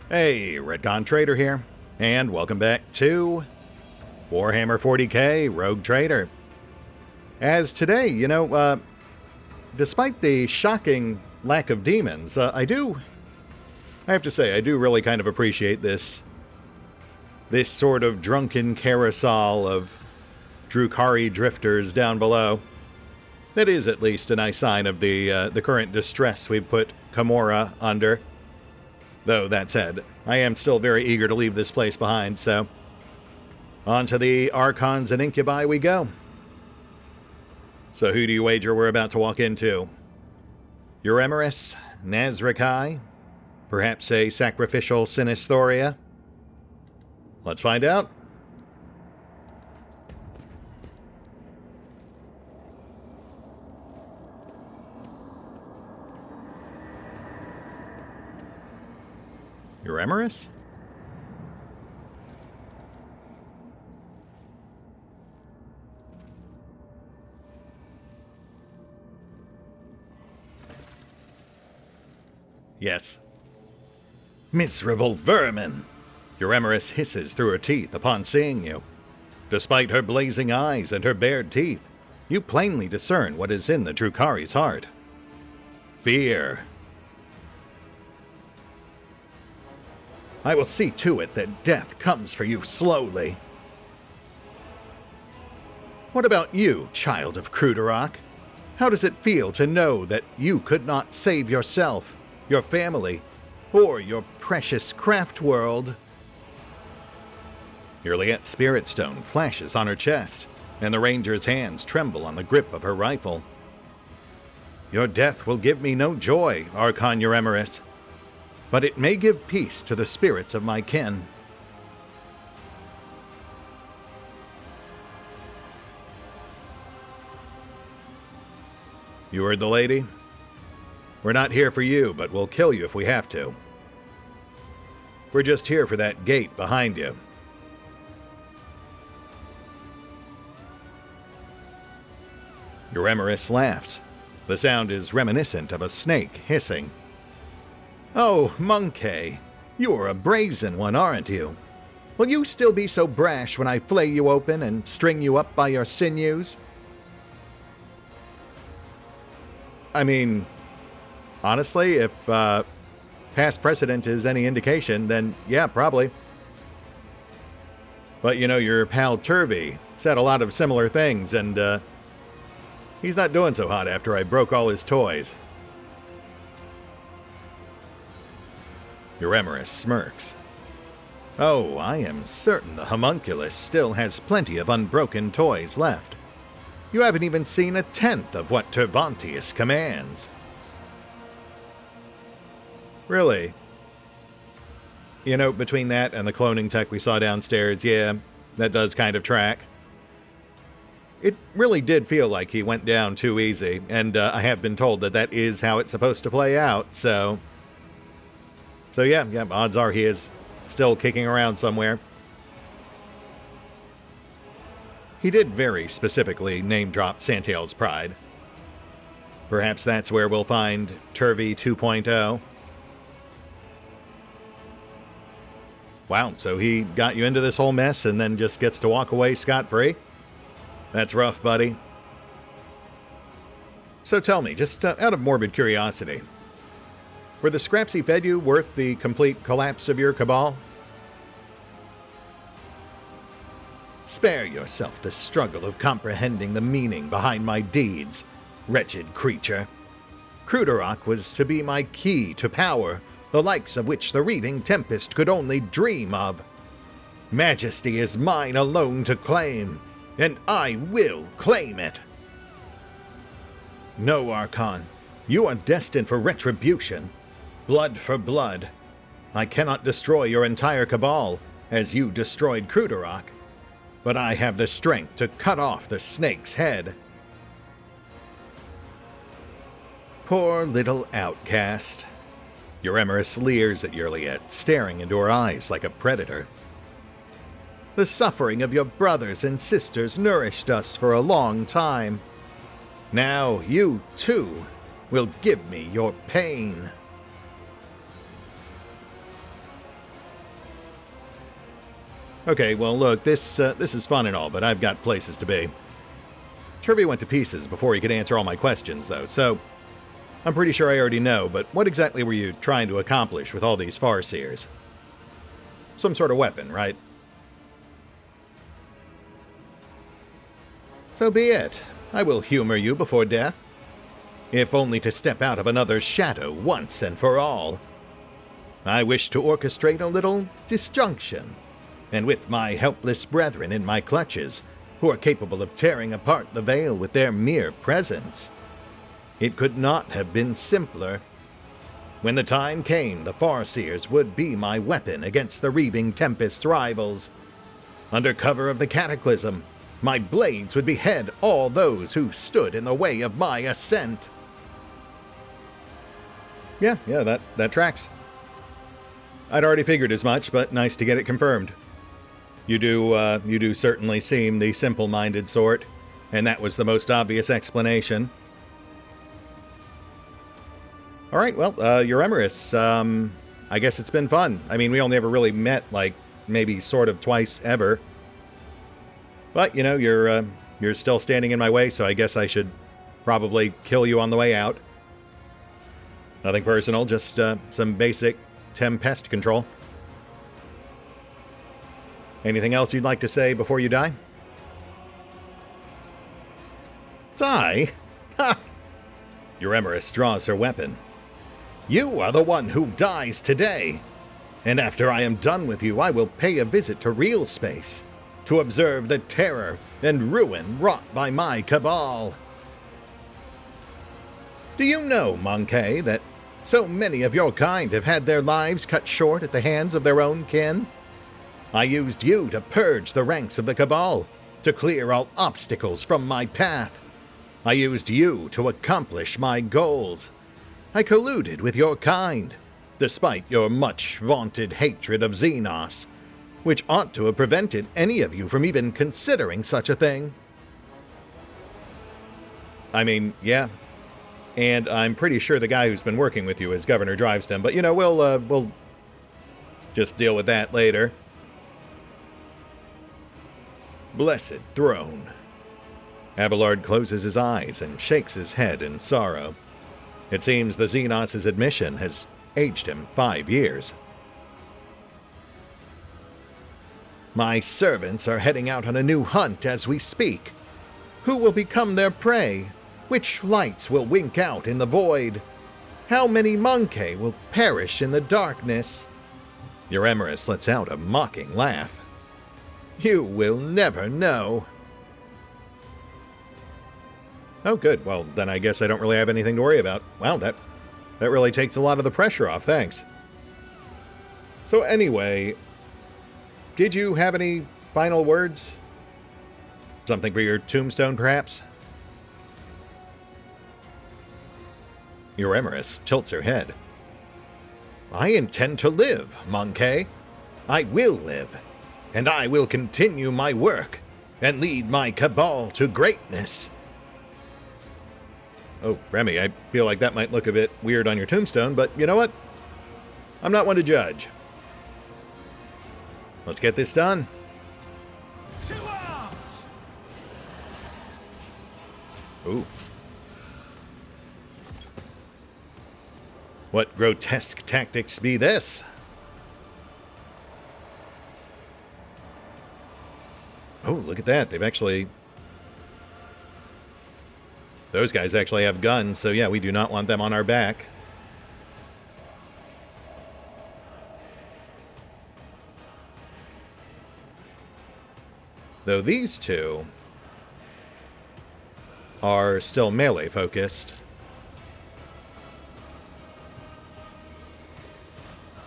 Hey, RetconRaider here, and welcome back to Warhammer 40k Rogue Trader. As today, despite the shocking lack of demons, I have to say, I do really kind of appreciate this sort of drunken carousel of Drukhari drifters down below. That is at least a nice sign of the current distress we've put Camorra under. Though, that said, I am still very eager to leave this place behind, so on to the Archons and Incubi we go. So who do you wager we're about to walk into? Euremerus? Nazrakai? Perhaps a sacrificial Sinistheria? Let's find out. Euremerus? Yes. Miserable vermin! Euremerus hisses through her teeth upon seeing you. Despite her blazing eyes and her bared teeth, you plainly discern what is in the Drukhari's heart. Fear. I will see to it that death comes for you slowly. What about you, child of Kruderok? How does it feel to know that you could not save yourself, your family, or your precious craft world? Irliet's spirit stone flashes on her chest, and the ranger's hands tremble on the grip of her rifle. Your death will give me no joy, Archon Euremerus, but it may give peace to the spirits of my kin. You heard the lady? We're not here for you, but we'll kill you if we have to. We're just here for that gate behind you. Euremerus laughs. The sound is reminiscent of a snake hissing. Oh, Monkey, you are a brazen one, aren't you? Will you still be so brash when I flay you open and string you up by your sinews? I mean, honestly, if past precedent is any indication, then yeah, probably. But your pal Turvey said a lot of similar things, and he's not doing so hot after I broke all his toys. Euremerus smirks. Oh, I am certain the homunculus still has plenty of unbroken toys left. You haven't even seen a tenth of what Tervantius commands. Really? Between that and the cloning tech we saw downstairs, yeah, that does kind of track. It really did feel like he went down too easy, and I have been told that is how it's supposed to play out, so yeah, odds are he is still kicking around somewhere. He did very specifically name-drop Santiel's pride. Perhaps that's where we'll find Turvey 2.0. Wow, so he got you into this whole mess and then just gets to walk away scot-free? That's rough, buddy. So tell me, just out of morbid curiosity, were the scraps he fed you worth the complete collapse of your cabal? Spare yourself the struggle of comprehending the meaning behind my deeds, wretched creature. Kruderok was to be my key to power, the likes of which the Reaving Tempest could only dream of. Majesty is mine alone to claim, and I will claim it. No, Archon, you are destined for retribution. Blood for blood. I cannot destroy your entire cabal, as you destroyed Kruderok, but I have the strength to cut off the snake's head. Poor little outcast. Euremerus leers at Euliet, staring into her eyes like a predator. The suffering of your brothers and sisters nourished us for a long time. Now you, too, will give me your pain. Okay, well, look, this is fun and all, but I've got places to be. Trimmier went to pieces before he could answer all my questions, though, so I'm pretty sure I already know, but what exactly were you trying to accomplish with all these Farseers? Some sort of weapon, right? So be it. I will humor you before death, if only to step out of another's shadow once and for all. I wish to orchestrate a little disjunction, and with my helpless brethren in my clutches, who are capable of tearing apart the veil with their mere presence. It could not have been simpler. When the time came, the Farseers would be my weapon against the Reaving Tempest's rivals. Under cover of the Cataclysm, my blades would behead all those who stood in the way of my ascent. Yeah, that tracks. I'd already figured as much, but nice to get it confirmed. You do certainly seem the simple-minded sort, and that was the most obvious explanation. All right, well, your Emrys, I guess it's been fun. I mean, we only ever really met, like, maybe sort of twice ever. But, you know, you're still standing in my way, so I guess I should probably kill you on the way out. Nothing personal, just some basic Tempest control. Anything else you'd like to say before you die? Die? Ha! Your Emrys draws her weapon. You are the one who dies today. And after I am done with you, I will pay a visit to real space to observe the terror and ruin wrought by my cabal. Do you know, Monkey, that so many of your kind have had their lives cut short at the hands of their own kin? I used you to purge the ranks of the cabal, to clear all obstacles from my path. I used you to accomplish my goals. I colluded with your kind, despite your much-vaunted hatred of Xenos, which ought to have prevented any of you from even considering such a thing. I mean, yeah. And I'm pretty sure the guy who's been working with you is Governor Driveston, but, you know, we'll just deal with that later. Blessed throne. Abelard closes his eyes and shakes his head in sorrow. It seems the Xenos' admission has aged him 5 years. My servants are heading out on a new hunt as we speak. Who will become their prey? Which lights will wink out in the void? How many Monkey will perish in the darkness? Your Emrys lets out a mocking laugh. You will never know. Oh, good. Well, then I guess I don't really have anything to worry about. Wow, that really takes a lot of the pressure off. Thanks. So anyway, did you have any final words? Something for your tombstone, perhaps? Your Emrys tilts her head. I intend to live, Monkey. I will live, and I will continue my work and lead my cabal to greatness. Oh, Remy, I feel like that might look a bit weird on your tombstone, but you know what? I'm not one to judge. Let's get this done. To arms! Ooh. What grotesque tactics be this? Oh, look at that. They've actually... Those guys actually have guns, so yeah, we do not want them on our back. Though these two are still melee focused.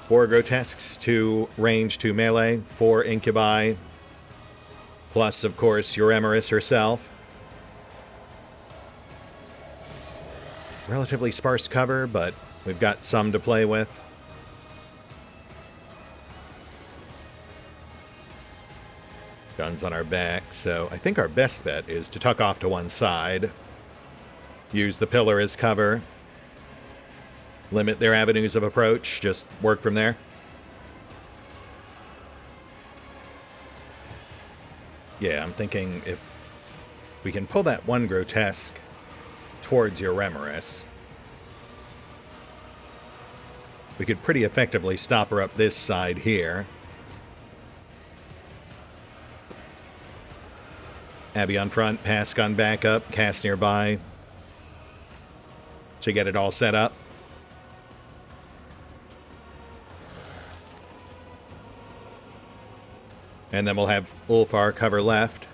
4 Grotesques to range to melee, 4 Incubi, plus, of course, your Emrys herself. Relatively sparse cover, but we've got some to play with. Guns on our back, so I think our best bet is to tuck off to one side, use the pillar as cover, limit their avenues of approach, just work from there. Yeah, I'm thinking if we can pull that one Grotesque towards your Remoris, we could pretty effectively stop her up this side here. Abby on front, Pask on backup, Cast nearby to get it all set up. And then we'll have Ulfar cover left.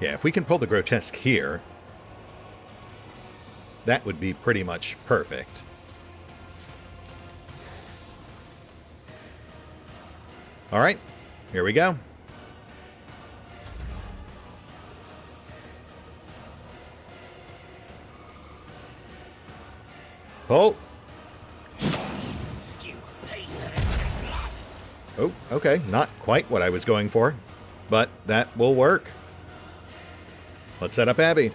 Yeah, if we can pull the Grotesque here, that would be pretty much perfect. All right, here we go. Pull. Oh, okay, not quite what I was going for, but that will work. Let's set up Abby.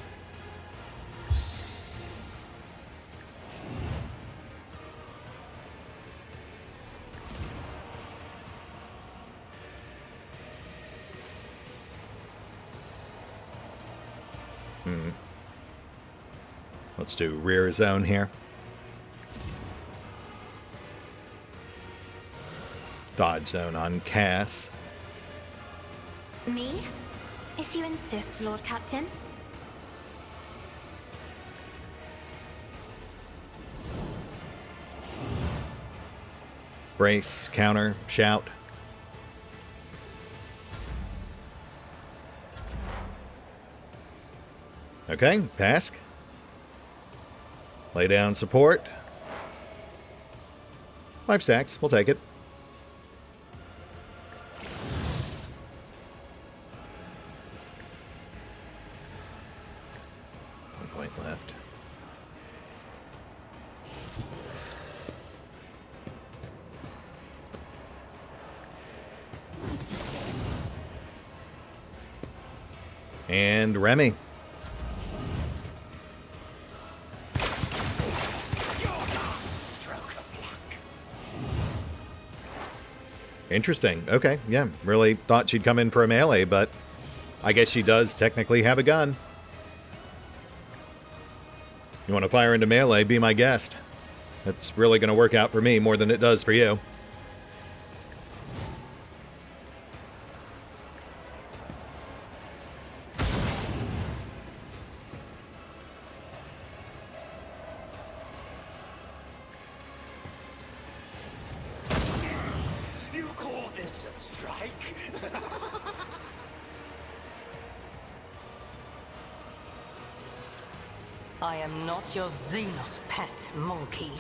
Let's do rear zone here. Dodge zone on Cass. Me? If you insist, Lord Captain. Brace, counter, shout. Okay, Pask. Lay down support. 5 stacks, we'll take it. Left. And Remy. Interesting. Okay, yeah. Really thought she'd come in for a melee, but I guess she does technically have a gun. You want to fire into melee, be my guest. That's really going to work out for me more than it does for you. You call this a strike? I am not your Xenos pet, monkey.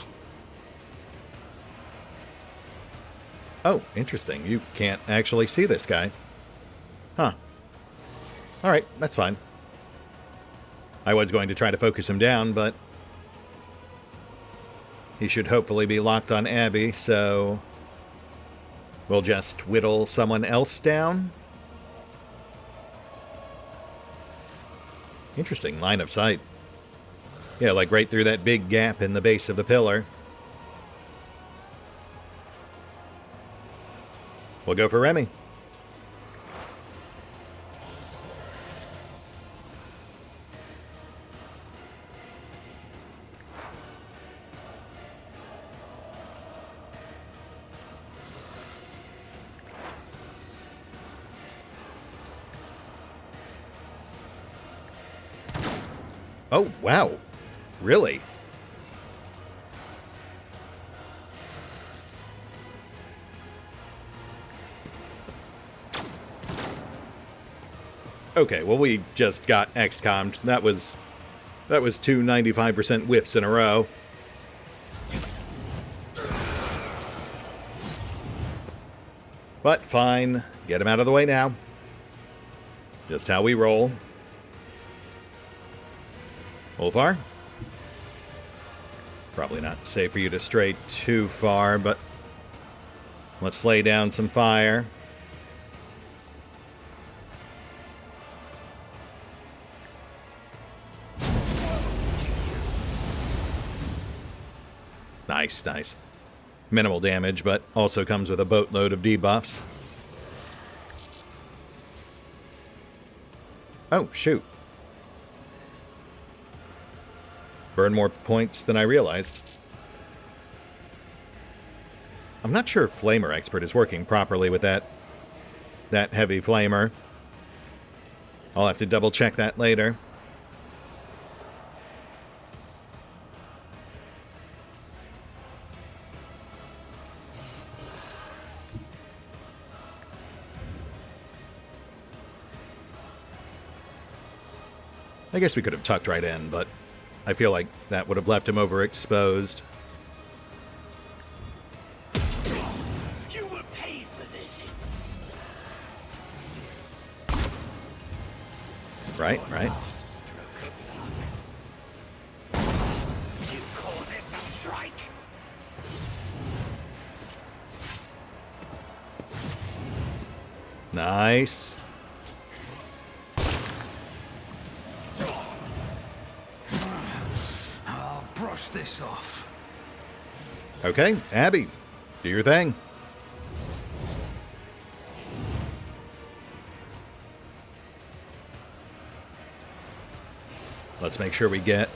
Oh, interesting. You can't actually see this guy. Huh. Alright, that's fine. I was going to try to focus him down, but he should hopefully be locked on Abby, so we'll just whittle someone else down. Interesting line of sight. Yeah, like right through that big gap in the base of the pillar. We'll go for Remy. Oh, wow. Really? Okay, well, we just got XCOM'd. That was 2 95% whiffs in a row. But fine. Get him out of the way now. Just how we roll. Ulfar? Probably not safe for you to stray too far, but let's lay down some fire. Nice, nice. Minimal damage, but also comes with a boatload of debuffs. Oh, shoot. Burn more points than I realized. I'm not sure if Flamer Expert is working properly with that heavy flamer. I'll have to double check that later. I guess we could have tucked right in, but I feel like that would have left him overexposed. You will pay for this. Right, right. You call this a strike? Nice. I'll brush this off. Okay, Abby, do your thing. Let's make sure we get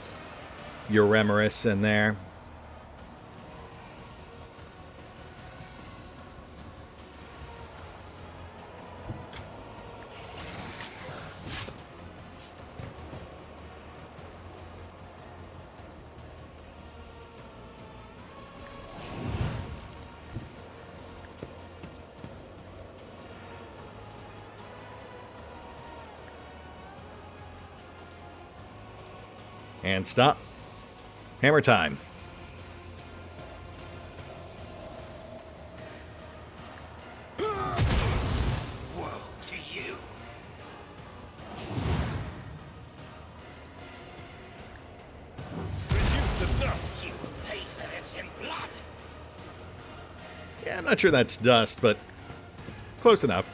your Remoris in there. And stop. Hammer time. Woe to you. Reduce the dust. You will pay for this in blood. Yeah, I'm not sure that's dust, but close enough.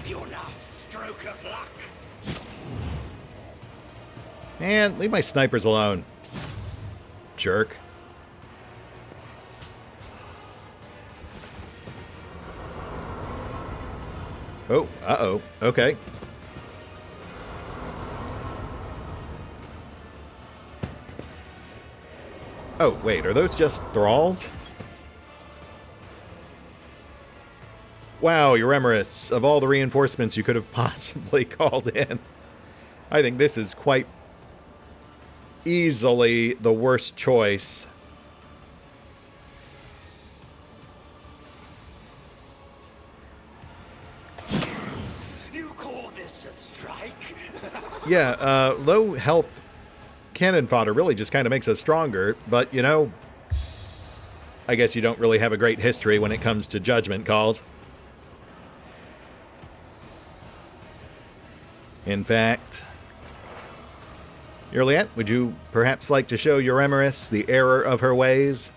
Your last stroke of luck. Man, leave my snipers alone. Jerk. Oh, uh-oh. Okay. Oh, wait, are those just thralls? Wow, Euremerus, of all the reinforcements you could have possibly called in, I think this is quite easily the worst choice. You call this a strike? Yeah, low health cannon fodder really just kind of makes us stronger, but, you know, I guess you don't really have a great history when it comes to judgment calls. In fact, Yurliette, would you perhaps like to show Euremerus the error of her ways?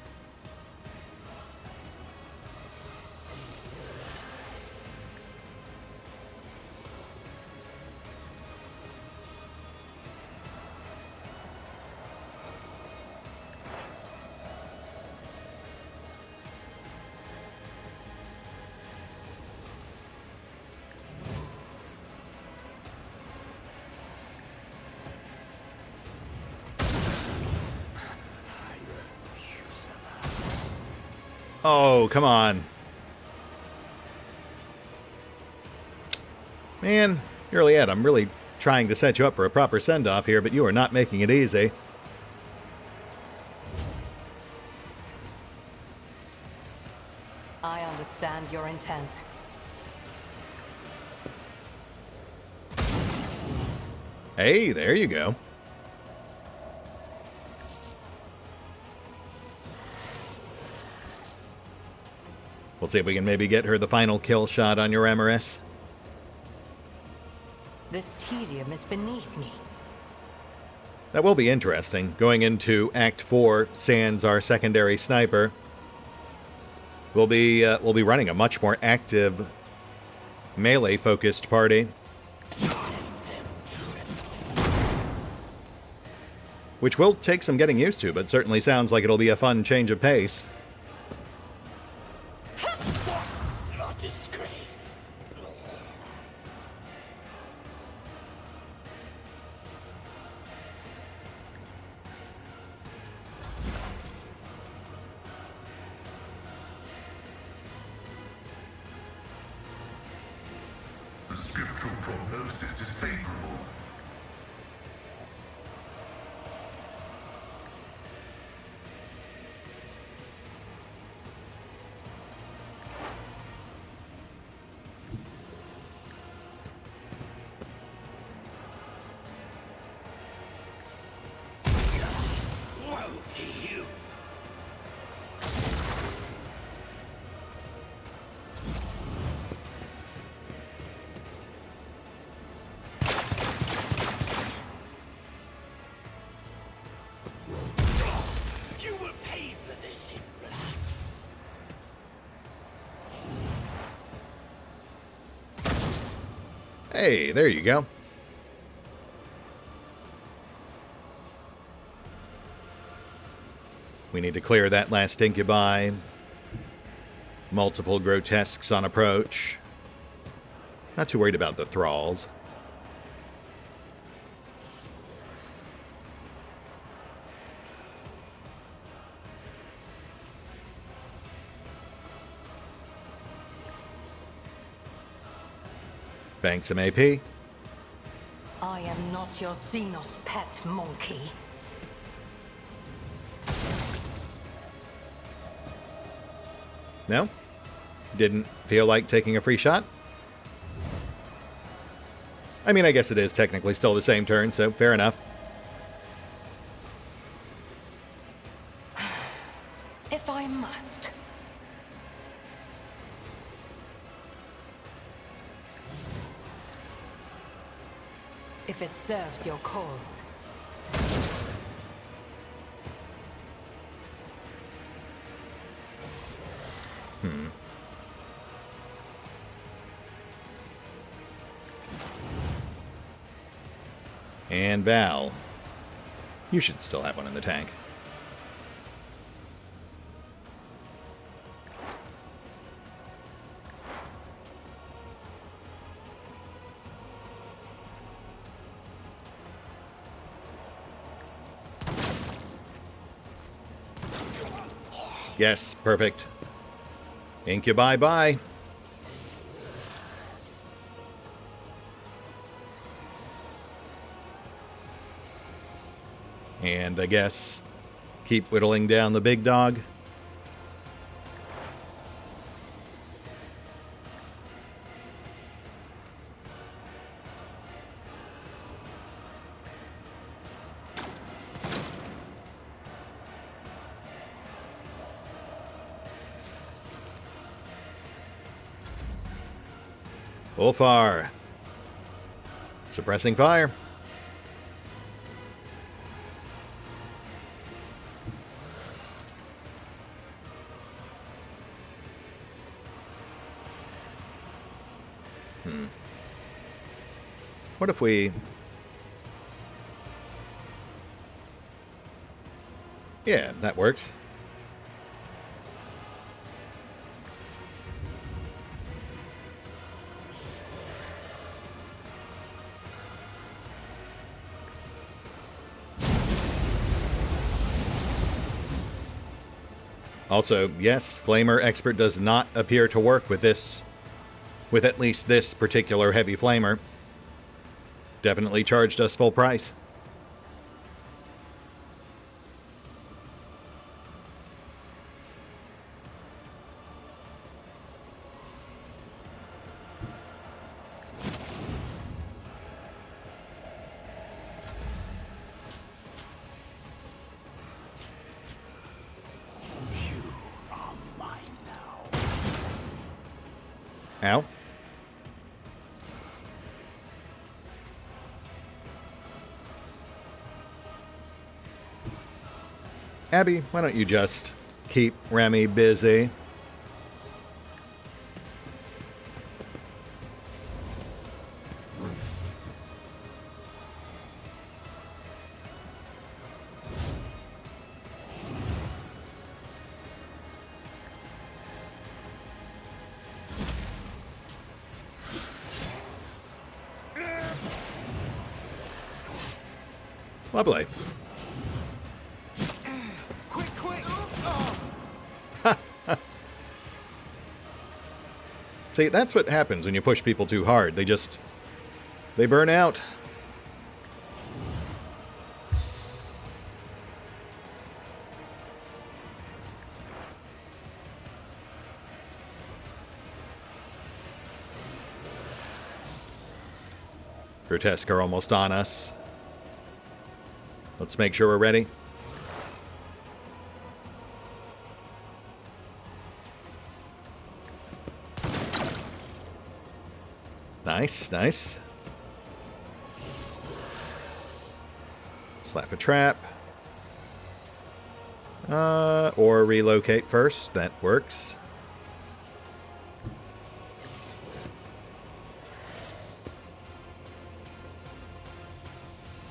Oh, come on. Man, Yurliette, I'm really trying to set you up for a proper send-off here, but you are not making it easy. I understand your intent. Hey, there you go. We'll see if we can maybe get her the final kill shot on your Euremerus. This tedium is beneath me. That will be interesting, going into Act 4, sans our secondary sniper. We'll be running a much more active melee-focused party, which will take some getting used to, but certainly sounds like it'll be a fun change of pace. Not disgrace. The spiritual prognosis is favorable. Woe to you. You will pay for this in blood. Hey, there you go. We need to clear that last incubi. Multiple grotesques on approach. Not too worried about the thralls. Bank some AP. I am not your Xenos pet monkey. No? Didn't feel like taking a free shot? I mean, I guess it is technically still the same turn, so fair enough. If I must. If it serves your cause. And Val. You should still have one in the tank. Yes, perfect. Incubi, bye. And I guess keep whittling down the big dog. Ulfar. Suppressing fire. What if we... Yeah, that works. Also, yes, Flamer Expert does not appear to work with at least this particular heavy flamer. Definitely charged us full price. Ow. Abby, why don't you just keep Remy busy? Lovely. Quick, quick! See, that's what happens when you push people too hard. They burn out. Grotesque are almost on us. Let's make sure we're ready. Nice, nice. Slap a trap. Or relocate first. That works.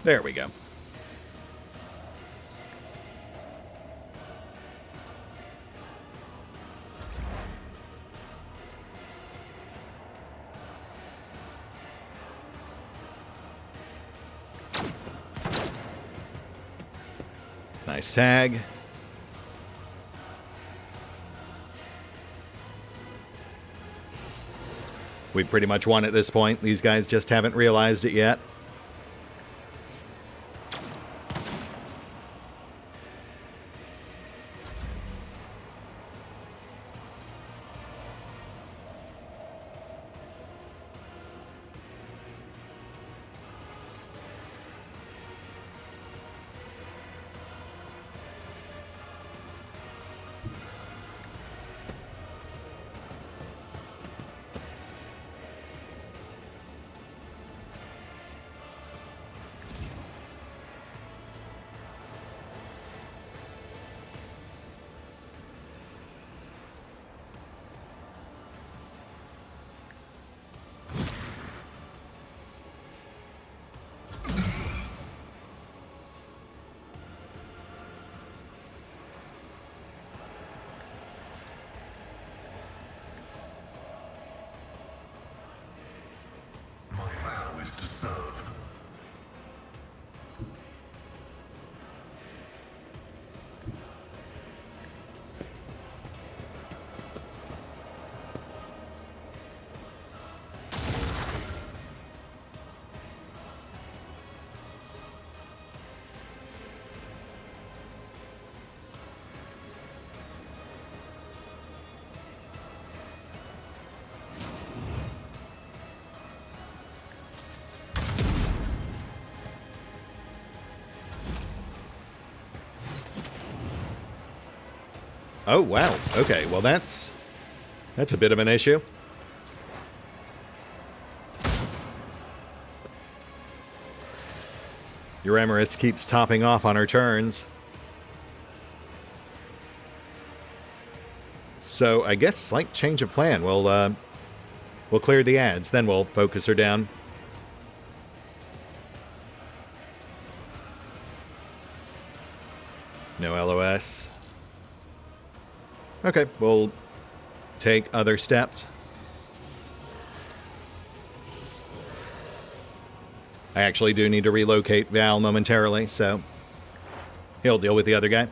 There we go. Nice tag. We pretty much won at this point. These guys just haven't realized it yet. My vow is to serve. Oh, wow. Okay, well that's a bit of an issue. Your Emirates keeps topping off on her turns. So I guess slight change of plan. We'll clear the ads, then we'll focus her down. No LOS. Okay, we'll take other steps. I actually do need to relocate Val momentarily, so he'll deal with the other guy.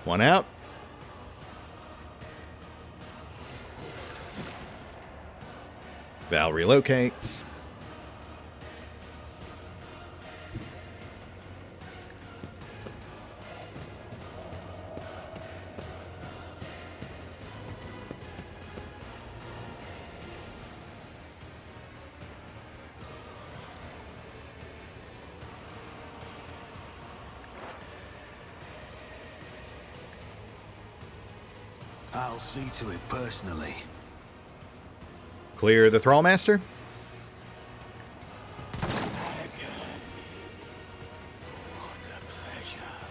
One out. Val relocates. I'll see to it personally. Clear the Thrallmaster.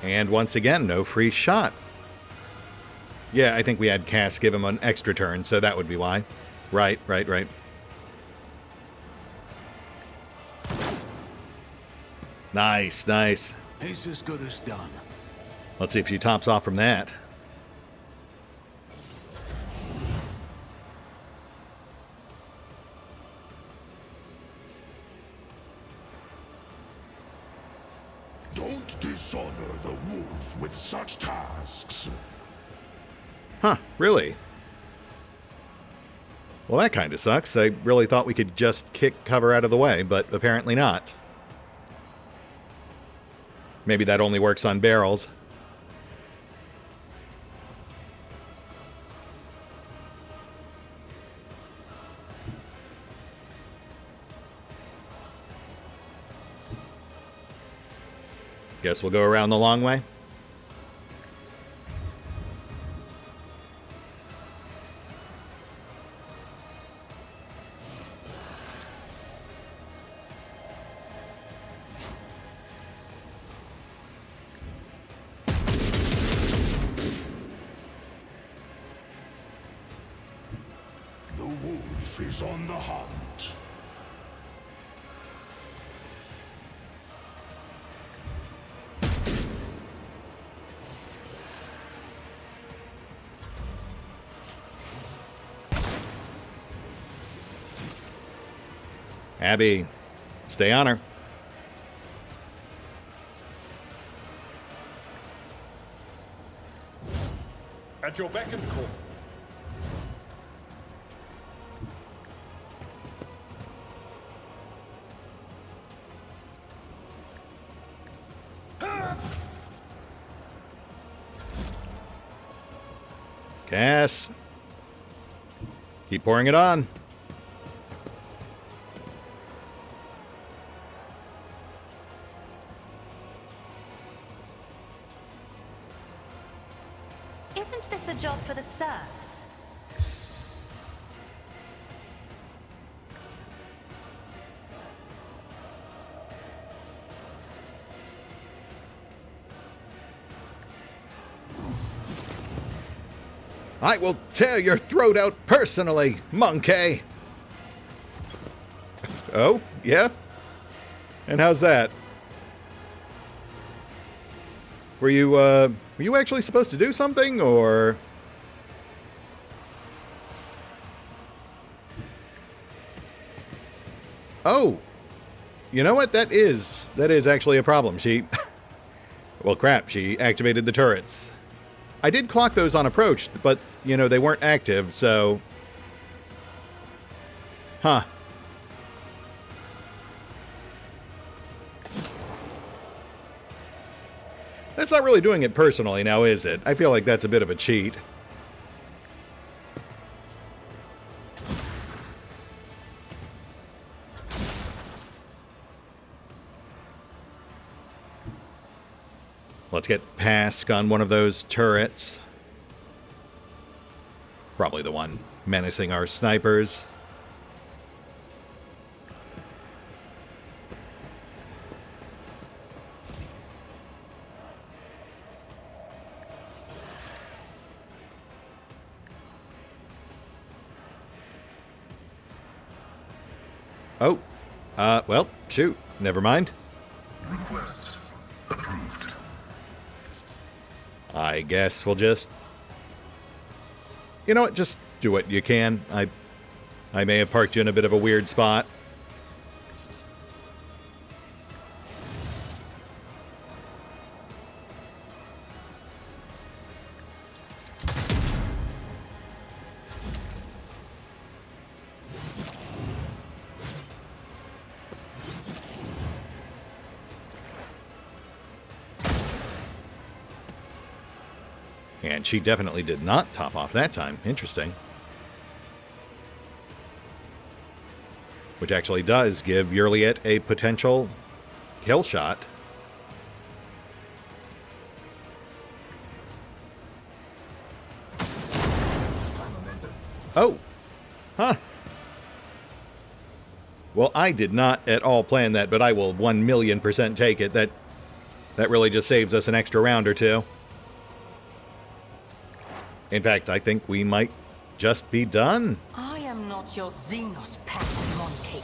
And once again, no free shot. Yeah, I think we had Cass give him an extra turn, so that would be why. Right. Nice. It's as good as done. Let's see if she tops off from that. Don't dishonor the wolf with such tasks. Huh, really? Well, that kind of sucks. I really thought we could just kick cover out of the way, but apparently not. Maybe that only works on barrels. Guess we'll go around the long way. The wolf is on the hunt. Abby, stay on her. At your beck and call. Cass. Keep pouring it on. Isn't this a job for the serfs? I will tear your throat out personally, monkey. Oh, yeah? And how's that? Were you actually supposed to do something, or? Oh, you know what? That is actually a problem. She, well, crap, she activated the turrets. I did clock those on approach, but, you know, they weren't active, so... Huh. That's not really doing it personally now, is it? I feel like that's a bit of a cheat. Let's get Pask on one of those turrets. Probably the one menacing our snipers. Oh, well, shoot, never mind. Request approved. I guess we'll just... You know what, just do what you can. I may have parked you in a bit of a weird spot. And she definitely did not top off that time. Interesting. Which actually does give Yurliet a potential kill shot. Oh. Huh. Well, I did not at all plan that, but I will 1,000,000% take it. That really just saves us an extra round or two. In fact, I think we might just be done. I am not your Xenos pet monkey.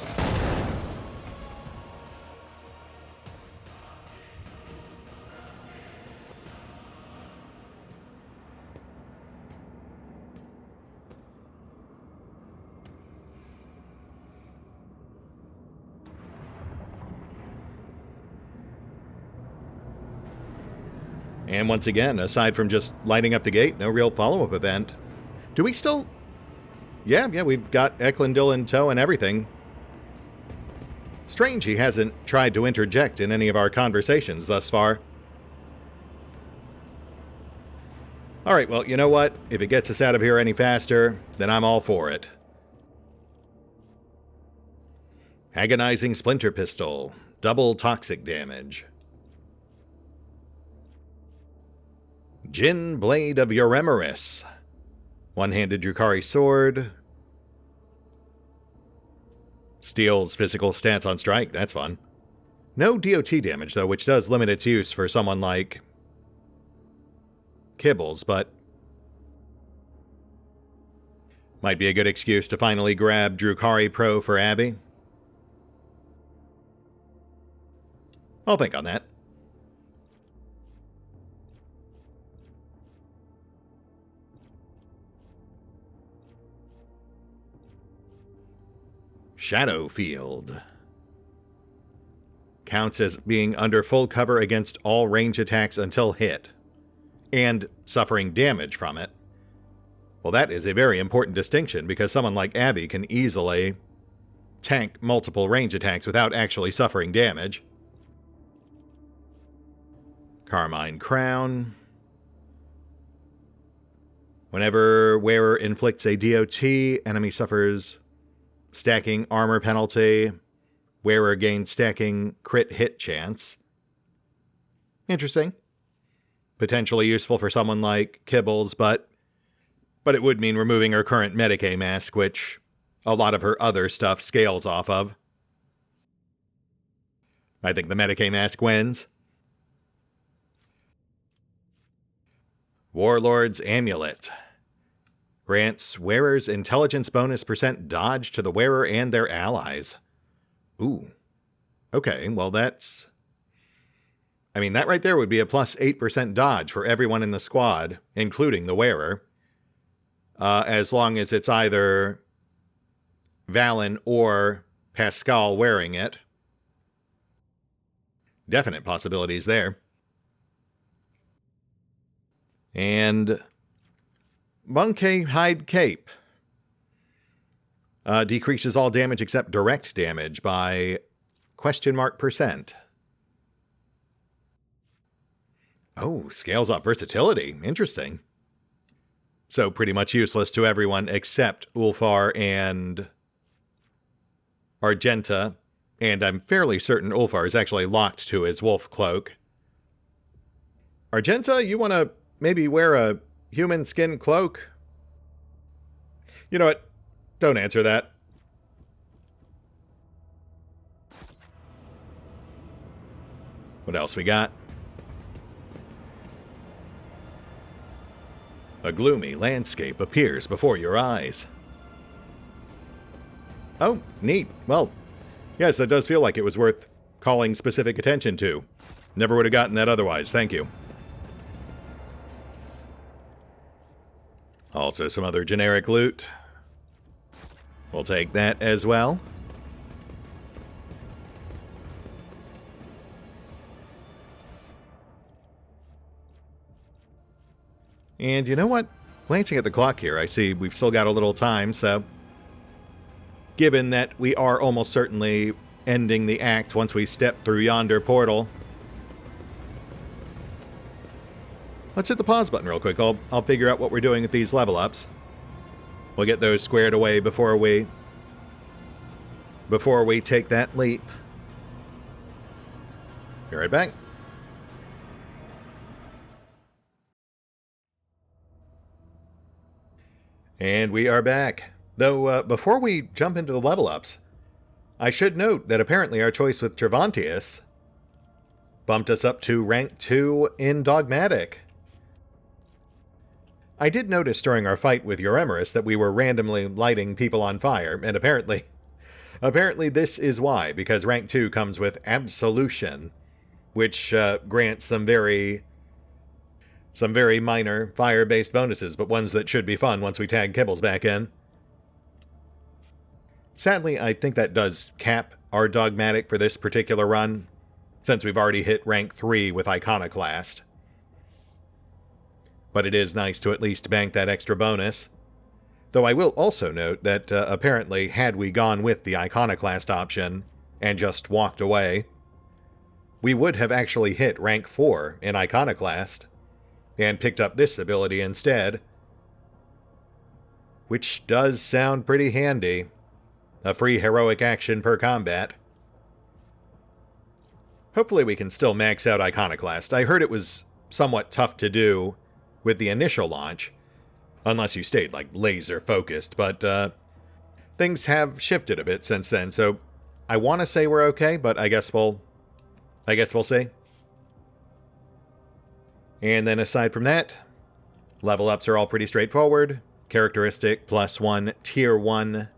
And once again, aside from just lighting up the gate, no real follow-up event. Do we still... Yeah, we've got Eklundil in tow and everything. Strange he hasn't tried to interject in any of our conversations thus far. Alright, well, you know what? If it gets us out of here any faster, then I'm all for it. Agonizing Splinter Pistol. Double toxic damage. Jin Blade of Euremeris. One-handed Drukhari Sword. Steals physical stats on strike. That's fun. No DOT damage, though, which does limit its use for someone like Kibbles, but might be a good excuse to finally grab Drukhari Pro for Abby. I'll think on that. Shadow Field. Counts as being under full cover against all range attacks until hit, and suffering damage from it. Well, that is a very important distinction, because someone like Abby can easily tank multiple range attacks without actually suffering damage. Carmine Crown. Whenever wearer inflicts a DOT, enemy suffers stacking armor penalty. Wearer gains stacking crit hit chance. Interesting. Potentially useful for someone like Kibbles, but it would mean removing her current Medicae mask, which a lot of her other stuff scales off of. I think the Medicae mask wins. Warlord's Amulet. Grants wearers intelligence bonus % dodge to the wearer and their allies. Ooh. Okay, well that's... I mean, that right there would be a plus 8% dodge for everyone in the squad, including the wearer. As long as it's either Valen or Pascal wearing it. Definite possibilities there. And Monkey Hide Cape. Decreases all damage except direct damage by %. Oh, scales up versatility. Interesting. So pretty much useless to everyone except Ulfar and Argenta. And I'm fairly certain Ulfar is actually locked to his wolf cloak. Argenta, you want to maybe wear a human skin cloak? You know what? Don't answer that. What else we got? A gloomy landscape appears before your eyes. Oh, neat. Well, yes, that does feel like it was worth calling specific attention to. Never would have gotten that otherwise, thank you. Also some other generic loot. We'll take that as well. And you know what? Glancing at the clock here, I see we've still got a little time, so given that we are almost certainly ending the act once we step through yonder portal, let's hit the pause button real quick. I'll figure out what we're doing with these level ups. We'll get those squared away before we take that leap. Be right back. And we are back. Though, before we jump into the level ups, I should note that apparently our choice with Travantius bumped us up to rank 2 in Dogmatic. I did notice during our fight with Euremerus that we were randomly lighting people on fire, and apparently this is why, because rank 2 comes with Absolution, which grants some very minor fire-based bonuses, but ones that should be fun once we tag Kibbles back in. Sadly, I think that does cap our Dogmatic for this particular run, since we've already hit rank 3 with Iconoclast. But it is nice to at least bank that extra bonus. Though I will also note that apparently had we gone with the Iconoclast option and just walked away, we would have actually hit rank 4 in Iconoclast and picked up this ability instead, which does sound pretty handy. A free heroic action per combat. Hopefully we can still max out Iconoclast. I heard it was somewhat tough to do with the initial launch, unless you stayed like laser focused, but things have shifted a bit since then, so I want to say we're okay, but I guess we'll see. And then aside from that, level ups are all pretty straightforward. Characteristic +1 tier 1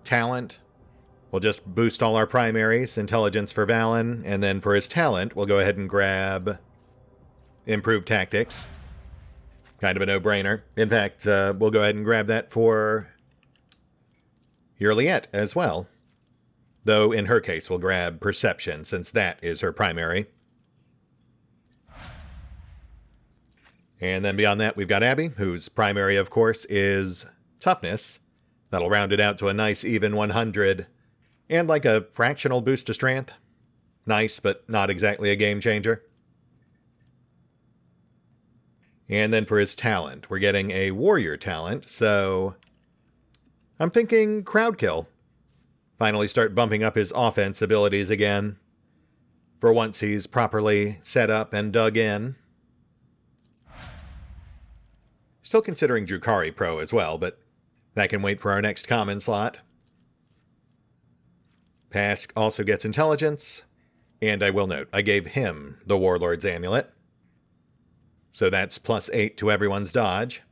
talent. We'll just boost all our primaries. Intelligence for Valen, and then for his talent, we'll go ahead and grab Improved Tactics. Kind of a no-brainer. In fact, we'll go ahead and grab that for Yurliette as well. Though, in her case, we'll grab Perception, since that is her primary. And then beyond that, we've got Abby, whose primary, of course, is Toughness. That'll round it out to a nice even 100. And like a fractional boost to Strength. Nice, but not exactly a game changer. And then for his talent, we're getting a Warrior talent, so I'm thinking Crowd Kill. Finally start bumping up his offense abilities again. For once he's properly set up and dug in. Still considering Drukhari Pro as well, but that can wait for our next common slot. Pask also gets Intelligence, and I will note, I gave him the Warlord's Amulet. So that's +8 to everyone's dodge.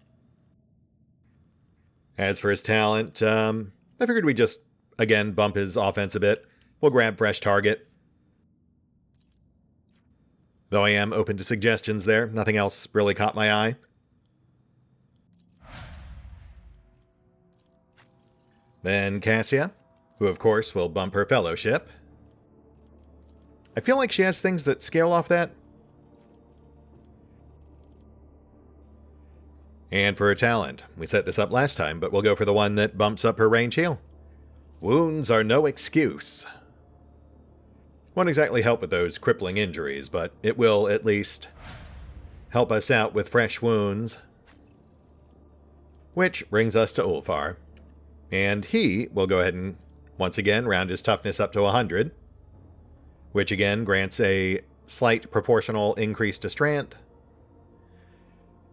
As for his talent, I figured we'd just, again, bump his offense a bit. We'll grab Fresh Target. Though I am open to suggestions there, nothing else really caught my eye. Then Cassia, who of course will bump her Fellowship. I feel like she has things that scale off that. And for her talent, we set this up last time, but we'll go for the one that bumps up her range heal. Wounds are no excuse. Won't exactly help with those crippling injuries, but it will at least help us out with fresh wounds. Which brings us to Ulfar. And he will go ahead and, once again, round his toughness up to 100. Which again grants a slight proportional increase to strength.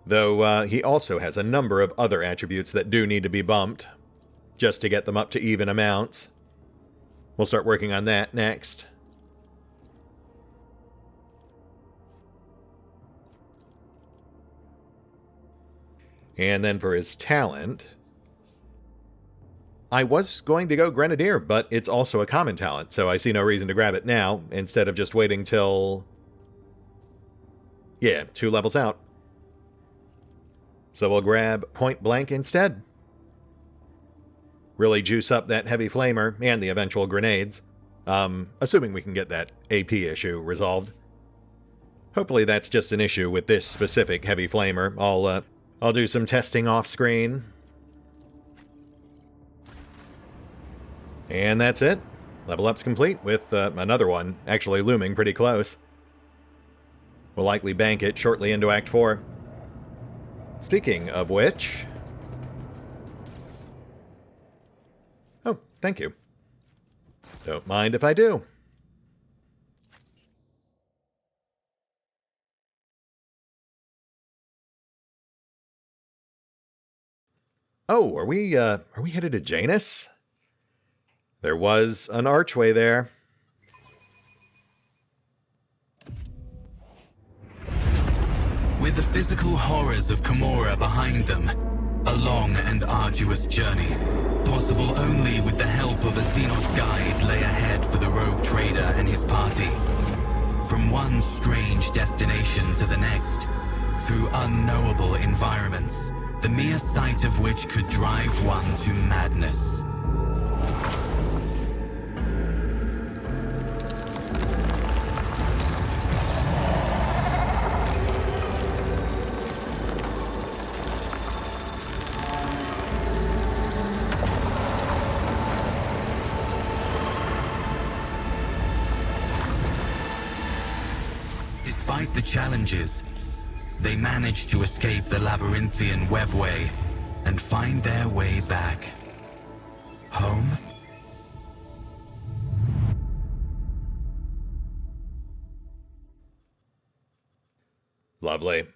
Though he also has a number of other attributes that do need to be bumped, just to get them up to even amounts. We'll start working on that next. And then for his talent, I was going to go Grenadier, but it's also a common talent, so I see no reason to grab it now, instead of just waiting till, 2 levels out. So we'll grab Point Blank instead. Really juice up that Heavy Flamer and the eventual grenades. Assuming we can get that AP issue resolved. Hopefully that's just an issue with this specific Heavy Flamer. I'll do some testing off screen. And that's it. Level up's complete, with another one actually looming pretty close. We'll likely bank it shortly into Act 4. Speaking of which... Oh, thank you. Don't mind if I do. Oh, are we headed to Janus? There was an archway there. With the physical horrors of Camorra behind them, a long and arduous journey, possible only with the help of a Xenos guide, lay ahead for the rogue trader and his party. From one strange destination to the next, through unknowable environments, the mere sight of which could drive one to madness. Despite the challenges, they managed to escape the labyrinthian webway and find their way back home. Lovely.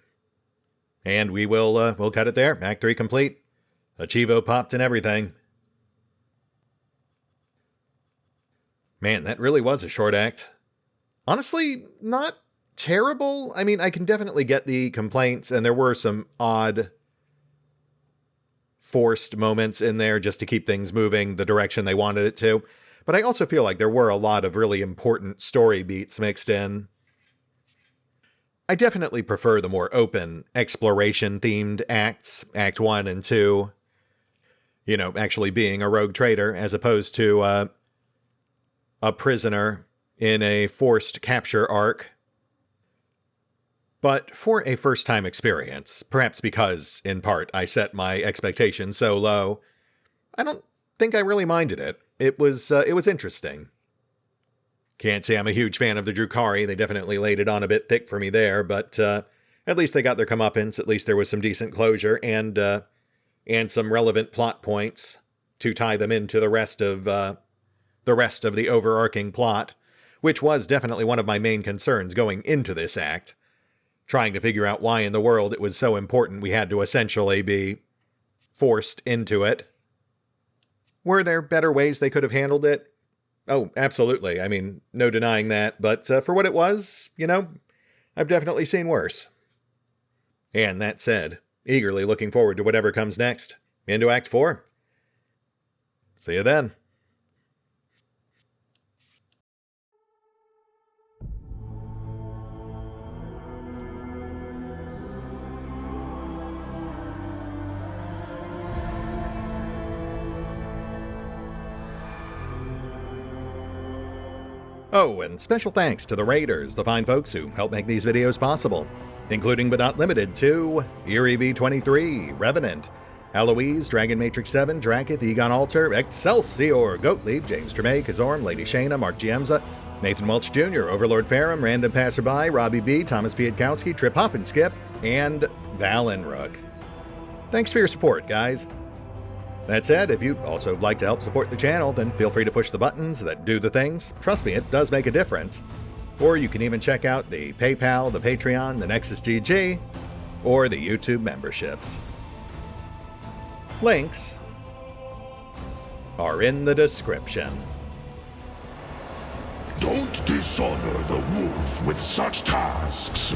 And we'll cut it there. Act 3 complete. Achievo popped and everything. Man, that really was a short act. Honestly, not terrible. I mean, I can definitely get the complaints, and there were some odd, forced moments in there just to keep things moving the direction they wanted it to. But I also feel like there were a lot of really important story beats mixed in. I definitely prefer the more open, exploration-themed acts, Act 1 and 2. You know, actually being a rogue trader, as opposed to a prisoner in a forced capture arc. But for a first-time experience, perhaps because, in part, I set my expectations so low, I don't think I really minded it. It was interesting. Can't say I'm a huge fan of the Drukhari. They definitely laid it on a bit thick for me there, but at least they got their comeuppance. At least there was some decent closure and some relevant plot points to tie them into the rest of the overarching plot, which was definitely one of my main concerns going into this act. Trying to figure out why in the world it was so important we had to essentially be forced into it. Were there better ways they could have handled it? Oh, absolutely. I mean, no denying that. But for what it was, you know, I've definitely seen worse. And that said, eagerly looking forward to whatever comes next. Into Act 4. See you then. Oh, and special thanks to the Raiders, the fine folks who help make these videos possible, including but not limited to Eerie V23, Revenant, Alois, Dragon Matrix 7, Drakiith, EgonAlter, Exsellsior, Gottlieb, James Trimmier, Kazorm, Lady Shayna, Mark Giemza, Nathan Welch Jr., OverlordPherom, RandomPassrby, RobbyB, Tomasz Piątkowski, Triphoppenskip, and Valinrook. Thanks for your support, guys. That said, if you'd also like to help support the channel, then feel free to push the buttons that do the things. Trust me, it does make a difference. Or you can even check out the PayPal, the Patreon, the Nexus GG, or the YouTube memberships. Links are in the description. Don't dishonor the wolf with such tasks.